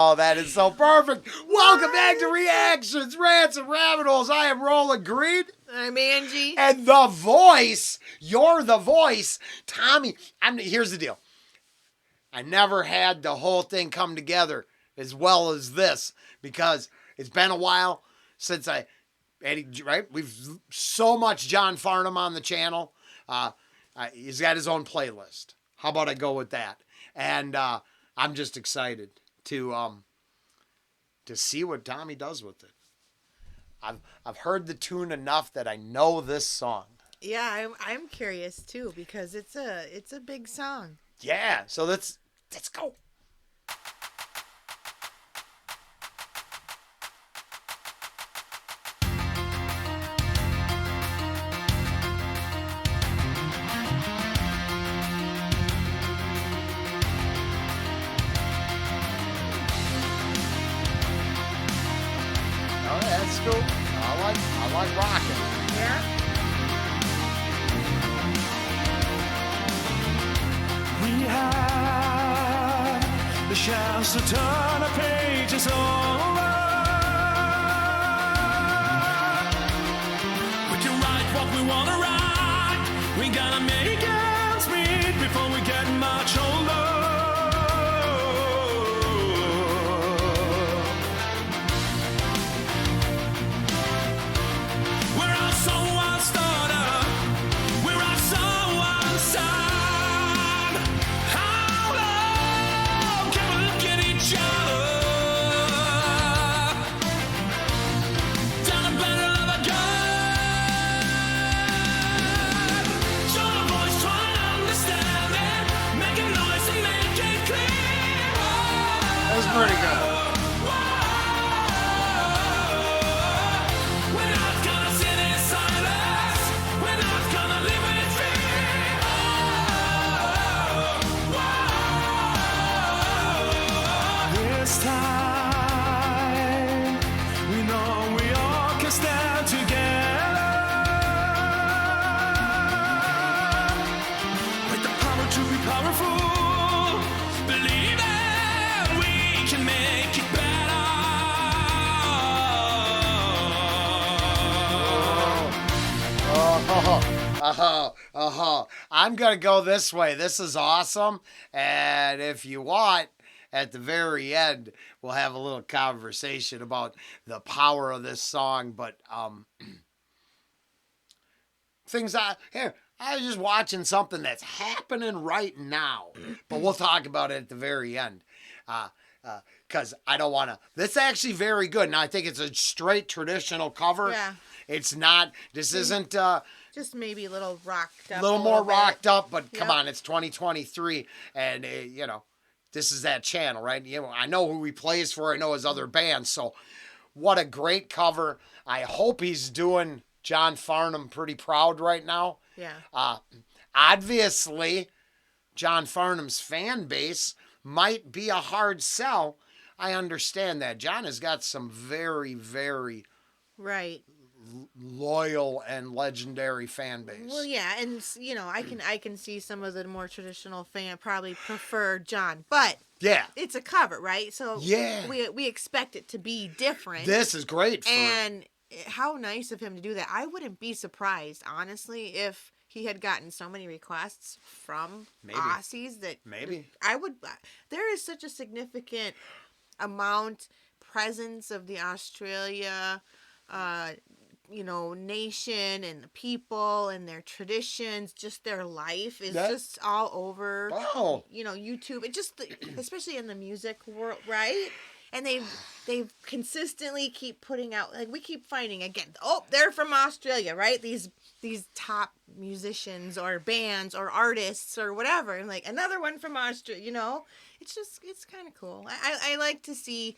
Oh, that is so perfect. Welcome back to Reactions, Rants, and Rabbit Holes. I am Rollen Green. I'm Angie. And the voice, you're the voice. Tommy, here's the deal. I never had the whole thing come together as well as this because it's been a while since right? We've so much John Farnham on the channel. He's got his own playlist. How about I go with that? And I'm just excited to see what Tommy does with it. I've heard the tune enough that I know this song. Yeah, I'm curious too because it's a big song. Yeah, so let's go. Oh, that's cool. I like rocking. Yeah. We have the chance to turn the pages over. We can write what we want to write. We gotta make ends meet before we get much older. We're all so unstarted. We're all so unsigned. How long can we look at each other? Down a barrel of a gun. Join a voice, try to understand it. Make a noise and make it clear. That was pretty good. We're not gonna sit in silence. We're not gonna live in fear. This time, we know we all can stand together. With the power to be powerful, believe that we can make it better. I'm going to go this way. This is awesome. And if you want, at the very end, we'll have a little conversation about the power of this song. But I was just watching something that's happening right now. But we'll talk about it at the very end. Because I don't want to. This is actually very good. Now, I think it's a straight traditional cover. Yeah. It's not, this isn't... Just maybe a little rocked up. a little more bit. rocked up, but come Yep. on, it's 2023, and this is that channel, right? I know who he plays for. I know his other bands. So, what a great cover! I hope he's doing John Farnham pretty proud right now. Yeah. Obviously, John Farnham's fan base might be a hard sell. I understand that. John has got some very, very Right. loyal and legendary fan base. Well, yeah, and I can see some of the more traditional fan probably prefer John, but Yeah. it's a cover, right? So Yeah. we expect it to be different. This is great for And how nice of him to do that. I wouldn't be surprised, honestly, if he had gotten so many requests from Maybe. Aussies that Maybe. I would. There is such a significant presence of the Australia, nation and the people and their traditions, just their life is just all over. Wow. YouTube. It just, especially in the music world, right? And they've consistently keep putting out, like, we keep finding again. Oh, they're from Australia, right? These top musicians or bands or artists or whatever, and like another one from Australia. It's kind of cool. I like to see.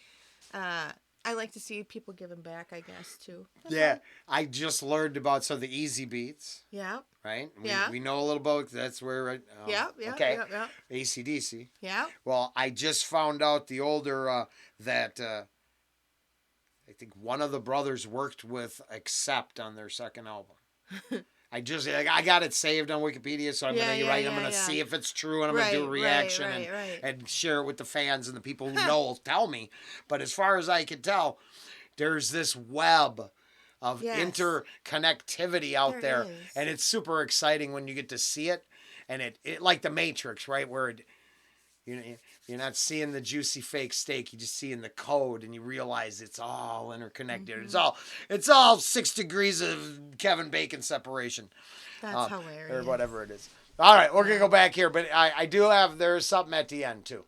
I like to see people giving back, I guess, too. That's Yeah, all. I just learned about some of the easy beats, Yeah. right? Yeah. We know a little about, that's where, Yeah. okay, Yeah. AC/DC. Yeah. Well, I just found out the older, that, I think one of the brothers worked with Accept on their second album. I got it saved on Wikipedia, so I'm Yeah, gonna yeah, I'm yeah, gonna yeah. see if it's true, and I'm gonna do a Right, reaction right. and share it with the fans and the people who know. Tell me, but as far as I can tell, there's this web of Yes. interconnectivity out There there, is. and it's super exciting when you get to see it, and it like the Matrix, right, where you're not seeing the juicy fake steak. You're just seeing the code, and you realize it's all interconnected. It's all 6 degrees of Kevin Bacon separation, That's or hilarious. whatever it is. All right, we're gonna go back here, but I do have there's something at the end too.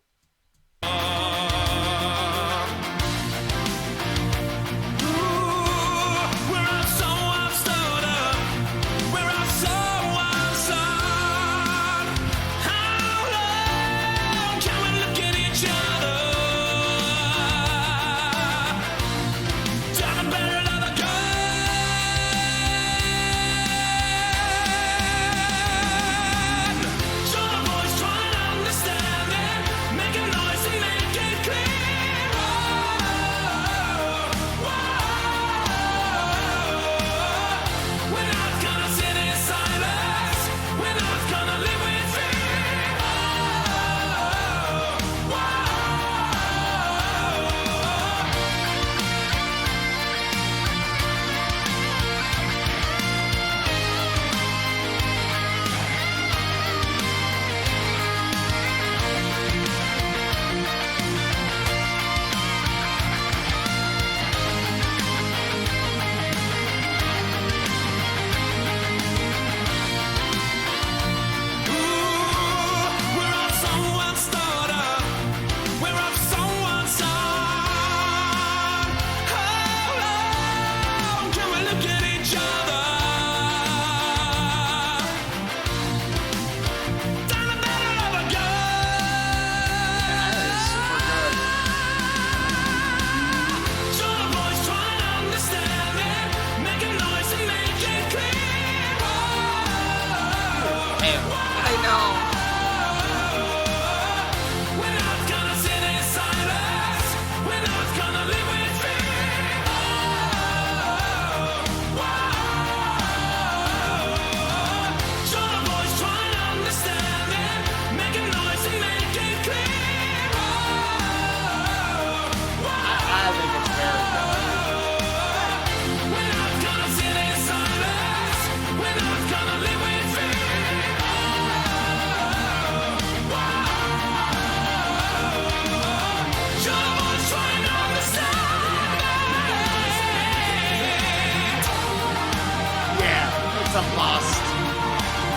It's a must.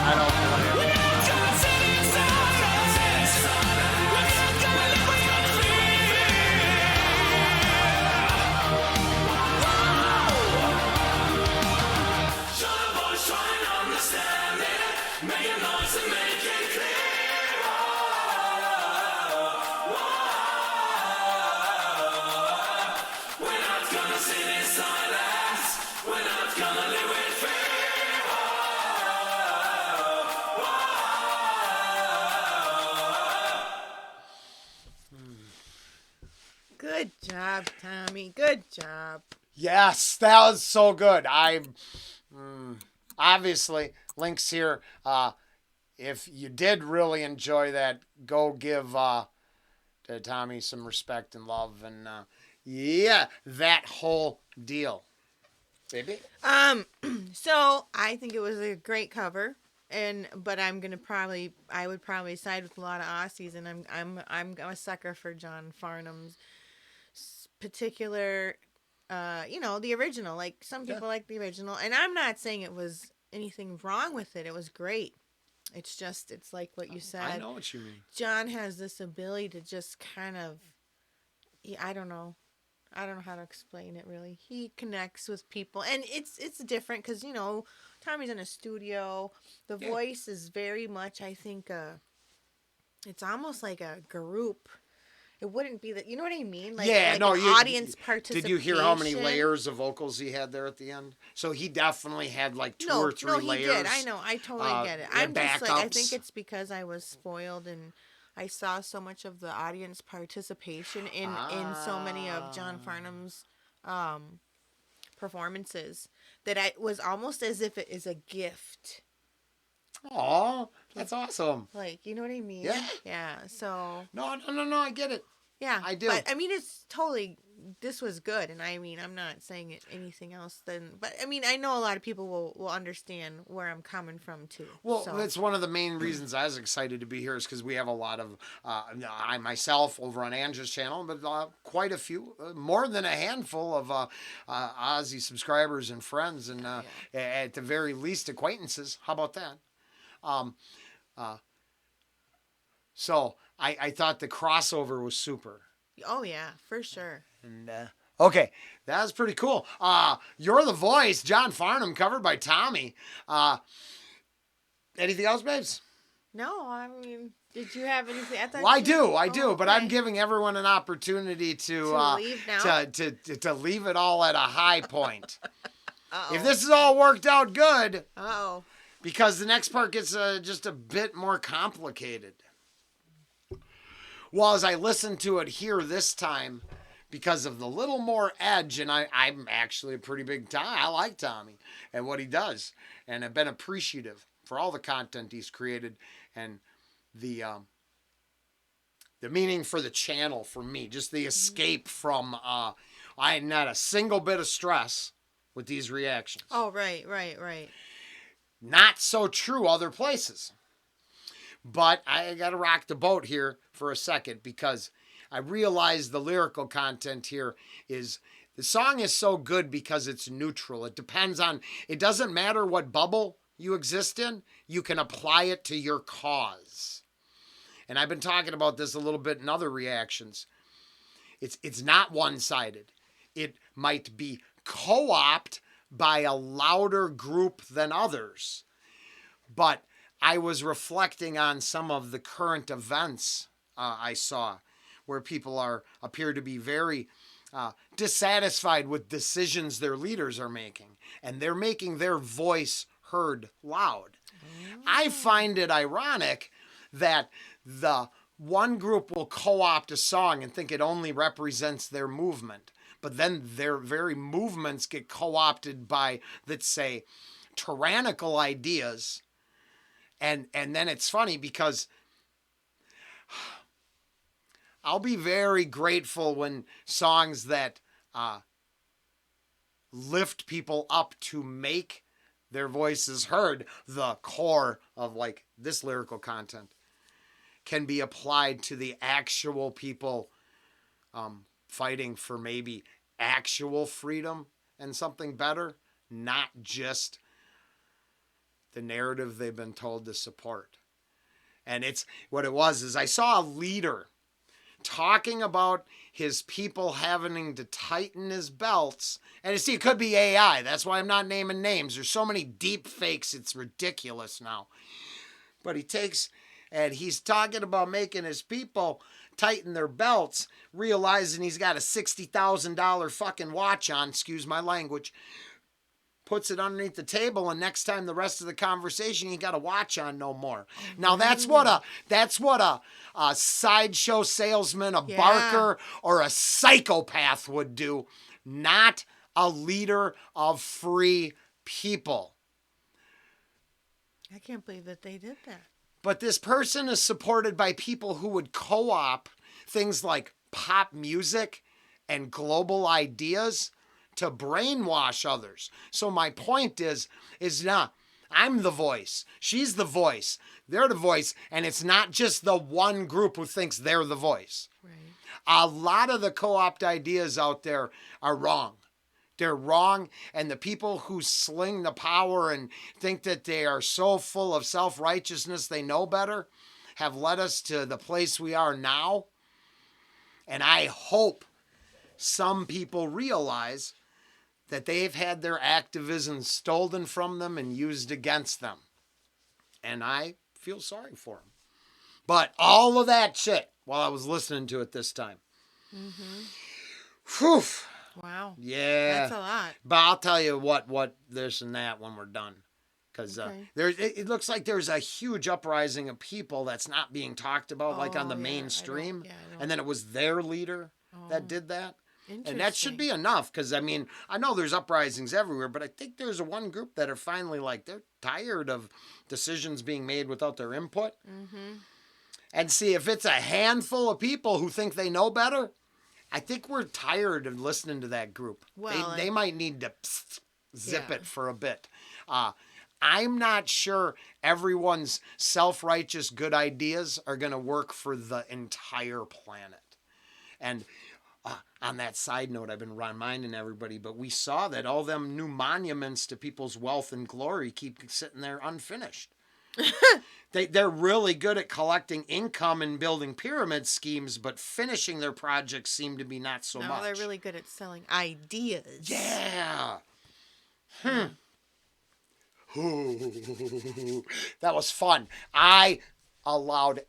I don't blame it. Good job, Tommy. Good job. Yes, that was so good. Obviously links here. If you did really enjoy that, go give to Tommy some respect and love, and yeah, that whole deal, baby. So I think it was a great cover, but I would probably side with a lot of Aussies, and I'm a sucker for John Farnham's particular, the original. Like some people like the original, and I'm not saying it was anything wrong with it. It was great. It's like what you said. I know what you mean. John has this ability to just kind of, I don't know how to explain it really. He connects with people, and it's different because Tommy's in a studio. The voice is very much, I think, it's almost like a group. It wouldn't be that, you know what I mean? Like, audience participation. Did you hear how many layers of vocals he had there at the end? So he definitely had like two or three layers. No, he did. I know. I totally get it. I'm just like, I think it's because I was spoiled and I saw so much of the audience participation in so many of John Farnham's performances that I was almost as if it is a gift. Oh, that's awesome. Like, you know what I mean? Yeah. Yeah. So, No, I get it. yeah. I do. But I mean, it's totally, this was good. And I mean, I'm not saying anything else than, but I mean, I know a lot of people will understand where I'm coming from too. Well, so. that's one of the main reasons I was excited to be here is because we have a lot of, I myself over on Angie's channel, but quite a few, more than a handful of Aussie subscribers and friends, and at the very least acquaintances. How about that? So I thought the crossover was super. Oh yeah, for sure. And okay, that was pretty cool. You're the Voice, John Farnham, covered by Tommy. Anything else, babes? No, I mean, did you have anything? I thought Well, you... I do, but okay. I'm giving everyone an opportunity to leave now? to leave it all at a high point. Uh-oh. If this is all worked out good, Uh-oh. because the next part gets just a bit more complicated. Well, as I listened to it here this time, because of the little more edge, and I'm actually a pretty big Tommy. I like Tommy and what he does, and I've been appreciative for all the content he's created and the meaning for the channel for me, just the escape from I had not a single bit of stress with these reactions. Oh, right. Not so true other places. But I got to rock the boat here for a second because I realize the lyrical content here is the song is so good because it's neutral. It depends on, it doesn't matter what bubble you exist in, you can apply it to your cause. And I've been talking about this a little bit in other reactions. It's not one-sided. It might be co-opted by a louder group than others. But I was reflecting on some of the current events I saw where people appear to be very dissatisfied with decisions their leaders are making. And they're making their voice heard loud. I find it ironic that the one group will co-opt a song and think it only represents their movement. But then their very movements get co-opted by, let's say, tyrannical ideas. And then it's funny because I'll be very grateful when songs that lift people up to make their voices heard, the core of like this lyrical content, can be applied to the actual people fighting for maybe actual freedom and something better, not just the narrative they've been told to support. And it's what it was is I saw a leader talking about his people having to tighten his belts. And you see, it could be AI. That's why I'm not naming names. There's so many deep fakes. It's ridiculous now. But he takes, and he's talking about making his people tighten their belts, realizing he's got a $60,000 fucking watch on, excuse my language, puts it underneath the table, and next time the rest of the conversation, you got a watch on no more. Now that's what a sideshow salesman, a barker, or a psychopath would do, not a leader of free people. I can't believe that they did that. But this person is supported by people who would co-op things like pop music and global ideas to brainwash others. So my point is not, I'm the voice. She's the voice. They're the voice. And it's not just the one group who thinks they're the voice. Right. A lot of the co-opt ideas out there are wrong. They're wrong. And the people who sling the power and think that they are so full of self-righteousness they know better have led us to the place we are now. And I hope some people realize that they've had their activism stolen from them and used against them. And I feel sorry for them. But all of that shit, while I was listening to it this time. Whew. Wow. Yeah. That's a lot. But I'll tell you what this and that when we're done. Because it looks like there's a huge uprising of people that's not being talked about, like on the mainstream. And then it was their leader that did that. And that should be enough because, I mean, I know there's uprisings everywhere, but I think there's one group that are finally like, they're tired of decisions being made without their input. Mm-hmm. And see, if it's a handful of people who think they know better, I think we're tired of listening to that group. Well, they might need to zip Yeah. it for a bit. I'm not sure everyone's self-righteous good ideas are going to work for the entire planet. And on that side note, I've been reminding everybody, but we saw that all them new monuments to people's wealth and glory keep sitting there unfinished. They're really good at collecting income and building pyramid schemes, but finishing their projects seem to be not so much. No, they're really good at selling ideas. Yeah. That was fun. I asked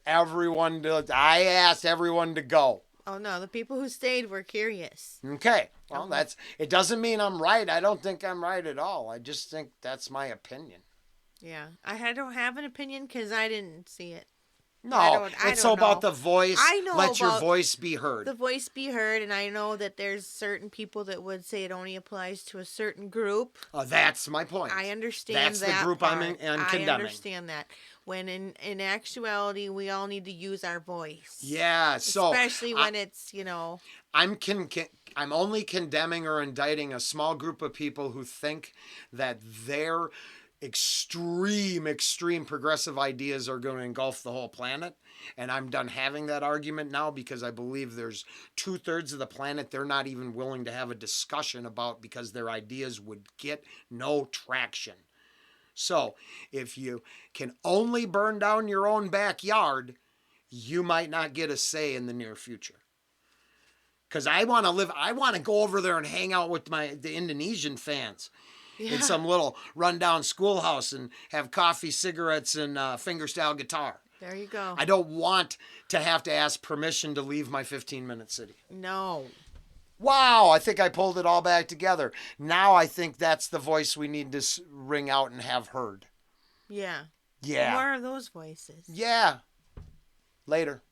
everyone to go. Oh no, the people who stayed were curious. Okay. Well, it doesn't mean I'm right. I don't think I'm right at all. I just think that's my opinion. Yeah, I don't have an opinion because I didn't see it. No, it's all about the voice. I know Let your about voice be heard. The voice be heard, and I know that there's certain people that would say it only applies to a certain group. That's my point. I understand That's that the group part. I'm condemning. I understand that. When in actuality, we all need to use our voice. Yeah, so especially when it's I'm only condemning or indicting a small group of people who think that their extreme progressive ideas are going to engulf the whole planet. And I'm done having that argument now because I believe there's 2/3 of the planet they're not even willing to have a discussion about because their ideas would get no traction. So if you can only burn down your own backyard, you might not get a say in the near future. Because I want to go over there and hang out with the Indonesian fans. Yeah. In some little rundown schoolhouse and have coffee, cigarettes, and fingerstyle guitar. There you go. I don't want to have to ask permission to leave my 15-minute city. No. Wow, I think I pulled it all back together. Now I think that's the voice we need to ring out and have heard. Yeah. Yeah. More of those voices. Yeah. Later.